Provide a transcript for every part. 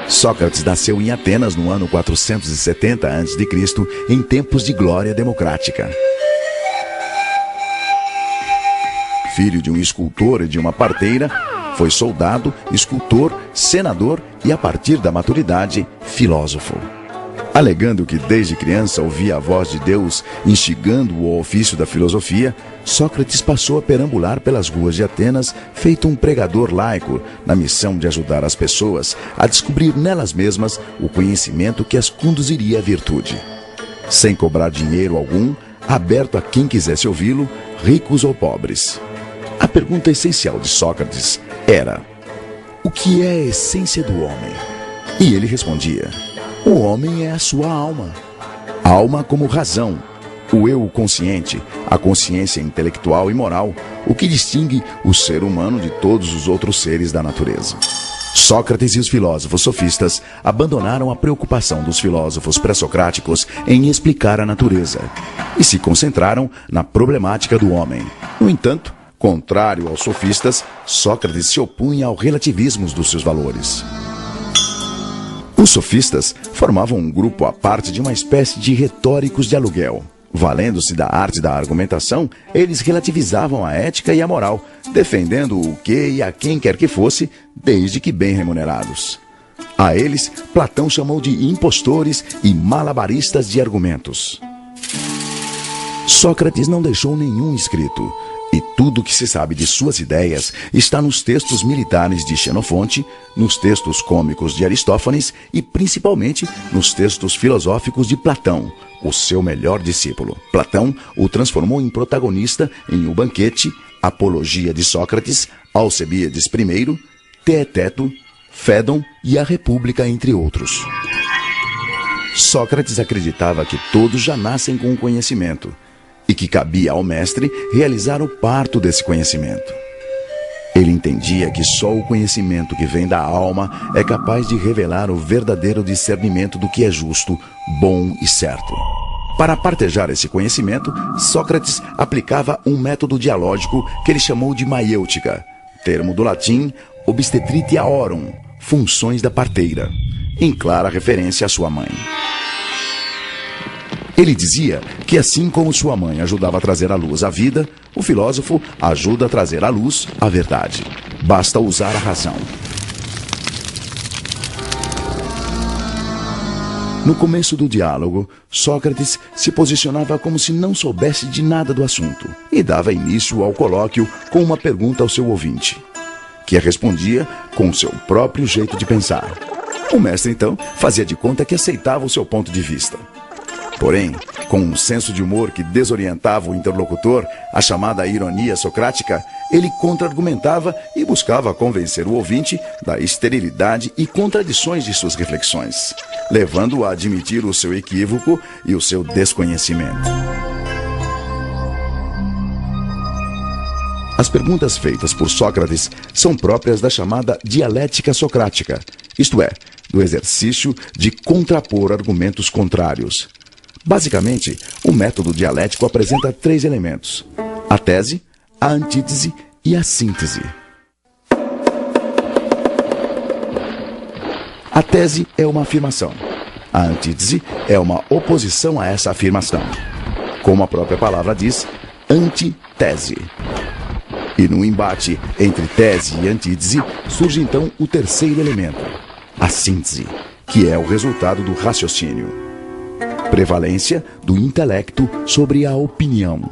Sócrates nasceu em Atenas no ano 470 a.C., em tempos de glória democrática. Filho de um escultor e de uma parteira, foi soldado, escultor, senador e, a partir da maturidade, filósofo. Alegando que desde criança ouvia a voz de Deus instigando-o ao ofício da filosofia, Sócrates passou a perambular pelas ruas de Atenas, feito um pregador laico, na missão de ajudar as pessoas a descobrir nelas mesmas o conhecimento que as conduziria à virtude. Sem cobrar dinheiro algum, aberto a quem quisesse ouvi-lo, ricos ou pobres. A pergunta essencial de Sócrates era: o que é a essência do homem? E ele respondia: o homem é a sua alma. Alma como razão, o eu consciente, a consciência intelectual e moral, o que distingue o ser humano de todos os outros seres da natureza. Sócrates e os filósofos sofistas abandonaram a preocupação dos filósofos pré-socráticos em explicar a natureza e se concentraram na problemática do homem. No entanto, contrário aos sofistas, Sócrates se opunha ao relativismo dos seus valores. Os sofistas formavam um grupo à parte de uma espécie de retóricos de aluguel. Valendo-se da arte da argumentação, eles relativizavam a ética e a moral, defendendo o que e a quem quer que fosse, desde que bem remunerados. A eles, Platão chamou de impostores e malabaristas de argumentos. Sócrates não deixou nenhum escrito, e tudo o que se sabe de suas ideias está nos textos militares de Xenofonte, nos textos cômicos de Aristófanes e principalmente nos textos filosóficos de Platão, o seu melhor discípulo. Platão o transformou em protagonista em O Banquete, Apologia de Sócrates, Alcebíades I, Teeteto, Fédon e A República, entre outros. Sócrates acreditava que todos já nascem com o conhecimento e que cabia ao mestre realizar o parto desse conhecimento. Ele entendia que só o conhecimento que vem da alma é capaz de revelar o verdadeiro discernimento do que é justo, bom e certo. Para partejar esse conhecimento, Sócrates aplicava um método dialógico que ele chamou de maiêutica, termo do latim obstetritiaorum, funções da parteira, em clara referência à sua mãe. Ele dizia que assim como sua mãe ajudava a trazer à luz a vida, o filósofo ajuda a trazer à luz a verdade. Basta usar a razão. No começo do diálogo, Sócrates se posicionava como se não soubesse de nada do assunto e dava início ao colóquio com uma pergunta ao seu ouvinte, que a respondia com seu próprio jeito de pensar. O mestre, então, fazia de conta que aceitava o seu ponto de vista. Porém, com um senso de humor que desorientava o interlocutor, a chamada ironia socrática, ele contra-argumentava e buscava convencer o ouvinte da esterilidade e contradições de suas reflexões, levando-o a admitir o seu equívoco e o seu desconhecimento. As perguntas feitas por Sócrates são próprias da chamada dialética socrática, isto é, do exercício de contrapor argumentos contrários. Basicamente, o método dialético apresenta 3 elementos: a tese, a antítese e a síntese. A tese é uma afirmação. A antítese é uma oposição a essa afirmação. Como a própria palavra diz, antitese. E no embate entre tese e antítese, surge então o terceiro elemento, a síntese, que é o resultado do raciocínio. Prevalência do intelecto sobre a opinião.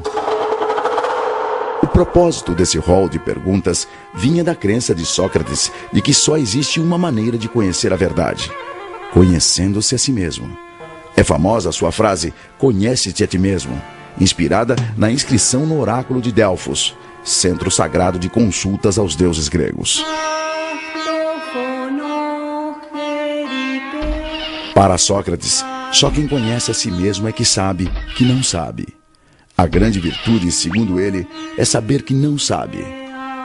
O propósito desse rol de perguntas vinha da crença de Sócrates de que só existe uma maneira de conhecer a verdade: conhecendo-se a si mesmo. É famosa a sua frase, conhece-te a ti mesmo, inspirada na inscrição no oráculo de Delfos, centro sagrado de consultas aos deuses gregos. Para Sócrates, só quem conhece a si mesmo é que sabe que não sabe. A grande virtude, segundo ele, é saber que não sabe.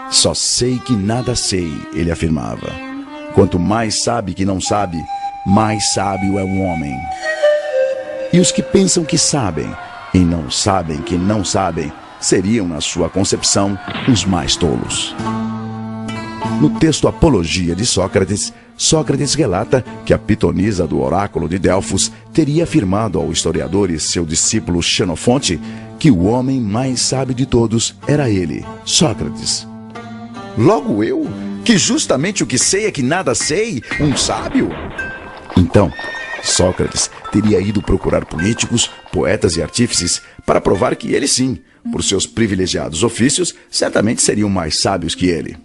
Só sei que nada sei, ele afirmava. Quanto mais sabe que não sabe, mais sábio é um homem. E os que pensam que sabem e não sabem que não sabem, seriam, na sua concepção, os mais tolos. No texto Apologia de Sócrates, Sócrates relata que a pitonisa do oráculo de Delfos teria afirmado ao historiador e seu discípulo Xenofonte que o homem mais sábio de todos era ele, Sócrates. Logo eu, que justamente o que sei é que nada sei, um sábio? Então, Sócrates teria ido procurar políticos, poetas e artífices para provar que ele sim, por seus privilegiados ofícios, certamente seriam mais sábios que ele.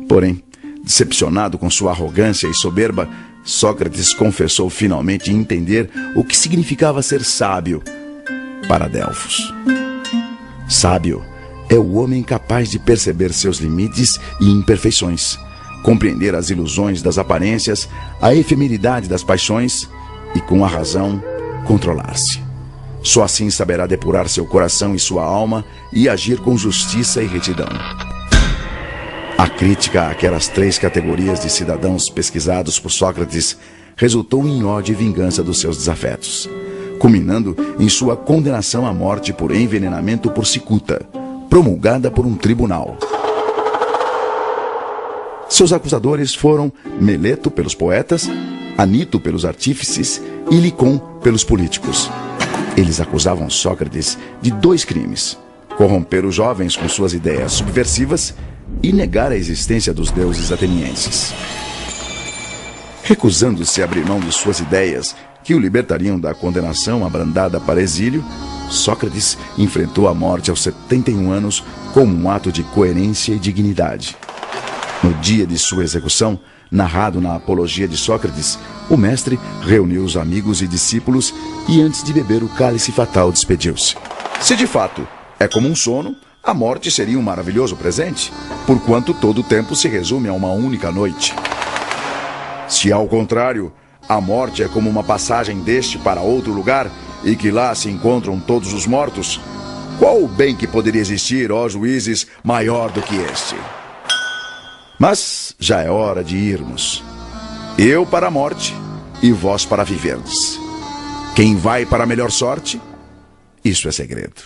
Porém, decepcionado com sua arrogância e soberba, Sócrates confessou finalmente entender o que significava ser sábio para Delfos. Sábio é o homem capaz de perceber seus limites e imperfeições, compreender as ilusões das aparências, a efemeridade das paixões e, com a razão, controlar-se. Só assim saberá depurar seu coração e sua alma e agir com justiça e retidão. A crítica àquelas 3 categorias de cidadãos pesquisados por Sócrates resultou em ódio e vingança dos seus desafetos, culminando em sua condenação à morte por envenenamento por cicuta, promulgada por um tribunal. Seus acusadores foram Meleto pelos poetas, Anito pelos artífices e Licon pelos políticos. Eles acusavam Sócrates de 2 crimes: corromper os jovens com suas ideias subversivas e negar a existência dos deuses atenienses. Recusando-se a abrir mão de suas ideias, que o libertariam da condenação abrandada para exílio, Sócrates enfrentou a morte aos 71 anos como um ato de coerência e dignidade. No dia de sua execução, narrado na Apologia de Sócrates, o mestre reuniu os amigos e discípulos e, antes de beber o cálice fatal, despediu-se. Se de fato é como um sono, a morte seria um maravilhoso presente, porquanto todo o tempo se resume a uma única noite. Se, ao contrário, a morte é como uma passagem deste para outro lugar e que lá se encontram todos os mortos, qual o bem que poderia existir, ó juízes, maior do que este? Mas já é hora de irmos. Eu para a morte e vós para viverdes. Quem vai para a melhor sorte? Isso é segredo.